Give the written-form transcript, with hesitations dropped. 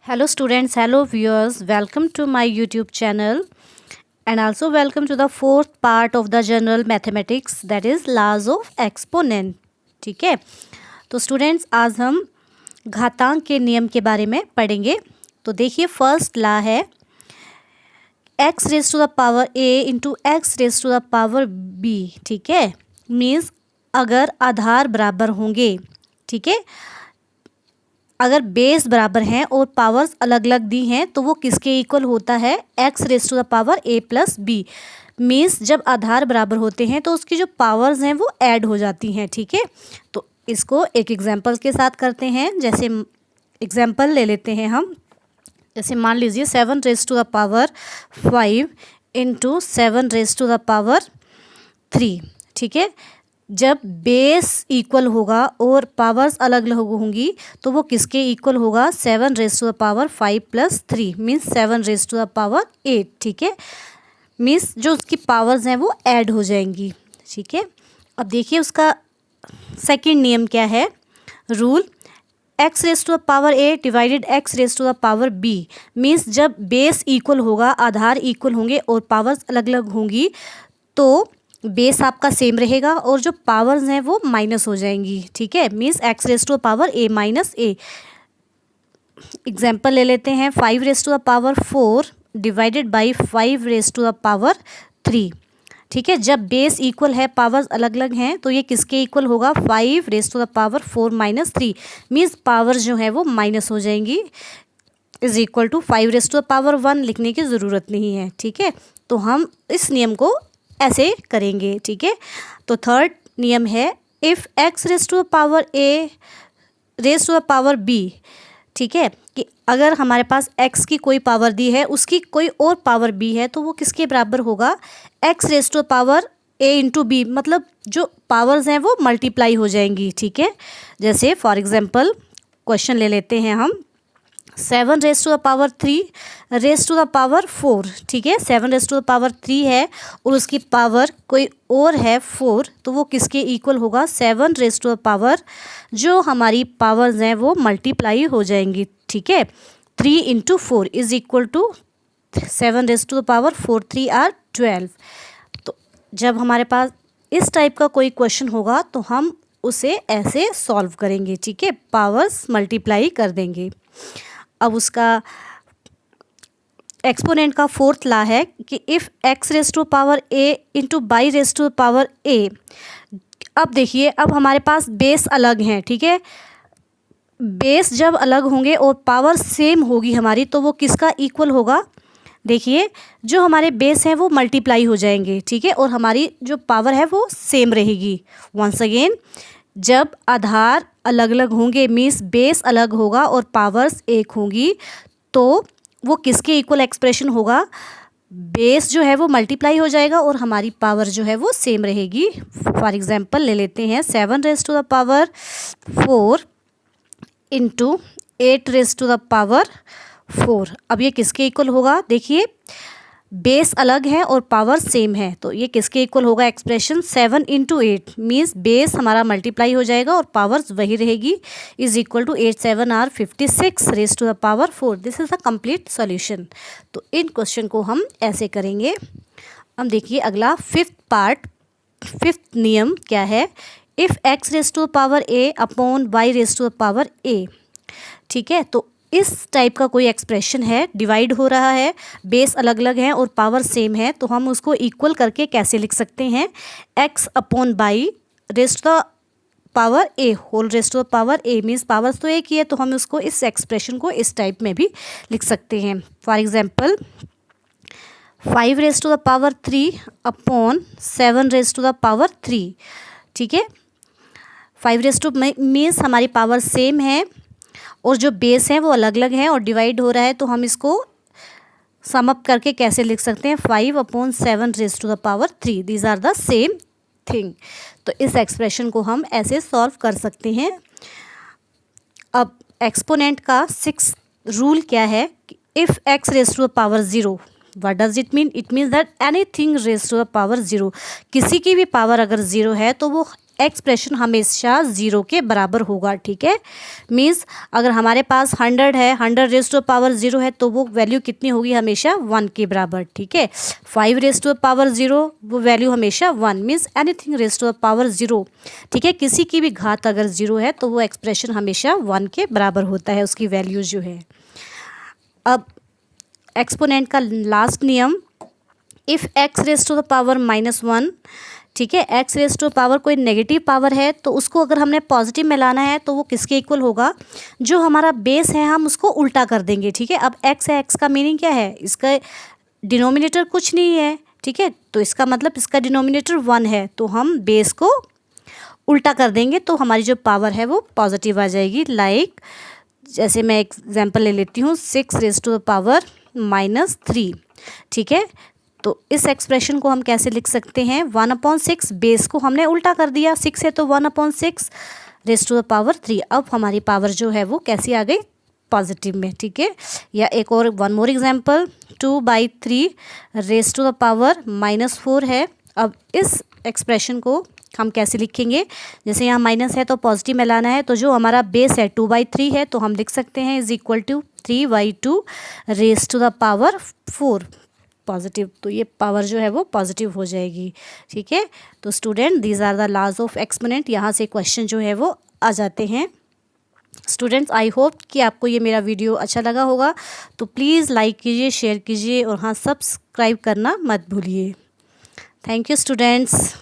Hello students, hello viewers, welcome to my YouTube channel and also welcome to the fourth part of the general mathematics that is laws of exponent। ठीक है, तो students आज हम घातांक के नियम के बारे में पढ़ेंगे। तो देखिए फर्स्ट लॉ है x raise to the power a into X raise to the power b। ठीक है, मीन्स अगर आधार बराबर होंगे, ठीक है, अगर बेस बराबर हैं और पावर्स अलग अलग दी हैं तो वो किसके इक्वल होता है, x raise to the power a plus B. Means जब आधार बराबर होते हैं तो उसकी जो पावर्स हैं वो ऐड हो जाती हैं। ठीक है, तो इसको एक एग्जांपल के साथ करते हैं। जैसे एग्जांपल ले लेते हैं हम, जैसे मान लीजिए 7 raise to the power 5 into 7 raise to the power 3। ठीक है, जब बेस इक्वल होगा और पावर्स अलग अलग होंगी तो वो किसके इक्वल होगा, 7 raise to the power 5 plus 3 means 7 raise to the power 8। ठीक है, मीन्स जो उसकी पावर्स हैं वो ऐड हो जाएंगी। ठीक है, अब देखिए उसका सेकंड नियम क्या है, rule x raise to the power a divided x raise to the power b। Means जब बेस इक्वल होगा, आधार इक्वल होंगे और पावर्स अलग अलग होंगी तो बेस आपका सेम रहेगा और जो पावर्स हैं वो माइनस हो जाएंगी। ठीक है, means x raise to the power a minus a। Example ले लेते हैं 5 raise to the power 4 divided by 5 raise to the power 3। ठीक है, जब बेस इक्वल है, पावर्स अलग अलग हैं तो ये किसके इक्वल होगा, 5 raise to the power 4 minus 3। Means powers जो है वो माइनस हो जाएंगी, is equal to 5 raise to the power 1 लिखने की ज़रूरत नहीं है। ठीक है, तो हम इस नियम को ऐसे करेंगे। ठीक है, तो थर्ड नियम है if x raise to the power a raise to the power b। ठीक है, कि अगर हमारे पास x की कोई पावर दी है, उसकी कोई और पावर b है तो वो किसके बराबर होगा, x raise to the power a into B. मतलब जो पावर्स हैं वो मल्टीप्लाई हो जाएंगी। ठीक है, जैसे फॉर एग्जांपल क्वेश्चन ले लेते हैं हम 7 raise to the power 3 raise to the power 4। ठीक है, 7 रेज टू द पावर 3 है और उसकी पावर कोई और है 4 तो वो किसके इक्वल होगा, 7 रेज टू द पावर, जो हमारी पावर्स हैं वो मल्टीप्लाई हो जाएंगी। ठीक है, 3 into 4 is equal to 7 raise to the power 4 3 are 12। तो जब हमारे पास इस टाइप का कोई क्वेश्चन होगा तो हम उसे ऐसे सॉल्व करेंगे। ठीक है, पावर्स मल्टीप्लाई कर देंगे। अब उसका एक्सपोनेंट का फोर्थ लॉ है कि if x raise to power a into by raise to power a। अब देखिए, अब हमारे पास बेस अलग हैं। ठीक है, बेस जब अलग होंगे और पावर सेम होगी हमारी तो वो किसका इक्वल होगा, देखिए जो हमारे बेस हैं वो मल्टीप्लाई हो जाएंगे। ठीक है, और हमारी जो पावर है वो सेम रहेगी। वंस अगेन, जब आधार अलग अलग होंगे मीन्स बेस अलग होगा और पावर्स एक होंगी तो वो किसके इक्वल एक्सप्रेशन होगा, बेस जो है वो मल्टीप्लाई हो जाएगा और हमारी पावर जो है वो सेम रहेगी। फॉर एग्जांपल ले लेते हैं 7 raise to the power 4 into 8 raise to the power 4। अब ये किसके इक्वल होगा, देखिए बेस अलग है और पावर सेम है तो ये किसके इक्वल होगा एक्सप्रेशन, 7 इंटू 8। मीन्स बेस हमारा मल्टीप्लाई हो जाएगा और पावर्स वही रहेगी, is equal to 8 7 are 56 raise to the power 4। This is the complete solution. तो इन क्वेश्चन को हम ऐसे करेंगे। अब देखिए अगला फिफ्थ नियम क्या है, if x raise to the power a upon y raise to the power a। ठीक है, तो इस टाइप का कोई एक्सप्रेशन है, डिवाइड हो रहा है, बेस अलग अलग हैं और पावर सेम है तो हम उसको इक्वल करके कैसे लिख सकते हैं, x upon by raise to the power a whole raise to the power a। Means powers तो एक ही है तो हम उसको इस एक्सप्रेशन को इस टाइप में भी लिख सकते हैं। For example 5 raise to the power 3 upon 7 raise to the power 3। ठीक है, 5 रेज टू मीन्स हमारी पावर सेम है और जो बेस हैं वो अलग अलग हैं और डिवाइड हो रहा है तो हम इसको सम अप करके कैसे लिख सकते हैं, 5 upon 7 raise to the power 3। These are the same thing. तो इस एक्सप्रेशन को हम ऐसे सॉल्व कर सकते हैं। अब एक्सपोनेंट का 6th रूल क्या है, if x raise to the power 0 what does it mean, it means that anything raise to the power 0। किसी की भी पावर अगर 0 है तो वो एक्सप्रेशन हमेशा 0 के बराबर होगा, ठीक है। मीन्स अगर हमारे पास 100 है, 100 रेज़ टू पावर 0 है, तो वो वैल्यू कितनी होगी, हमेशा 1 के बराबर, ठीक है। 5 रेज़ टू पावर 0, वो वैल्यू हमेशा 1, means anything raise to power 0, ठीक है। किसी की भी घात अगर 0 है तो वो एक्सप्रेशन हमेशा 1 के बराबर होता है, उसकी वैल्यू जो है। अब एक्सपोनेंट का लास्ट नियम, if x raise to the power -1, ठीक है, एक्स रेज़ टू पावर कोई नेगेटिव पावर है तो उसको अगर हमने पॉजिटिव में लाना है तो वो किसके इक्वल होगा, जो हमारा बेस है हम उसको उल्टा कर देंगे, ठीक है। अब एक्स है, एक्स का मीनिंग क्या है, इसका डिनोमिनेटर कुछ नहीं है, ठीक है, तो इसका मतलब इसका डिनोमिनेटर 1 है, तो हम बेस को उल्टा कर देंगे तो हमारी जो पावर है वो पॉजिटिव आ जाएगी। लाइक जैसे मैं एग्जांपल ले लेती हूँ, 6 रेज़ टू द पावर -3, ठीक है। तो इस एक्सप्रेशन को हम कैसे लिख सकते हैं, 1/6, बेस को हमने उल्टा कर दिया, 6 है तो 1/6 रेज़ टू द पावर 3। अब हमारी पावर जो है वो कैसी आ गई, पॉजिटिव में, ठीक है। या एक और one more example, 2/3 raise to the power -4 है। अब इस एक्सप्रेशन को हम कैसे लिखेंगे, जैसे यहाँ माइनस है तो पॉजिटिव में लाना है, तो जो हमारा बेस है 2/3 है तो हम लिख सकते हैं is equal to 3/2 raise to the power 4 positive. तो ये पावर जो है वो पॉजिटिव हो जाएगी, ठीक है। तो student, these are the laws of exponent, यहाँ से क्वेश्चन जो है वो आ जाते हैं। स्टूडेंट्स, आई होप कि आपको ये मेरा वीडियो अच्छा लगा होगा, तो प्लीज़ लाइक कीजिए, शेयर कीजिए और हाँ, सब्सक्राइब करना मत भूलिए। Thank you students.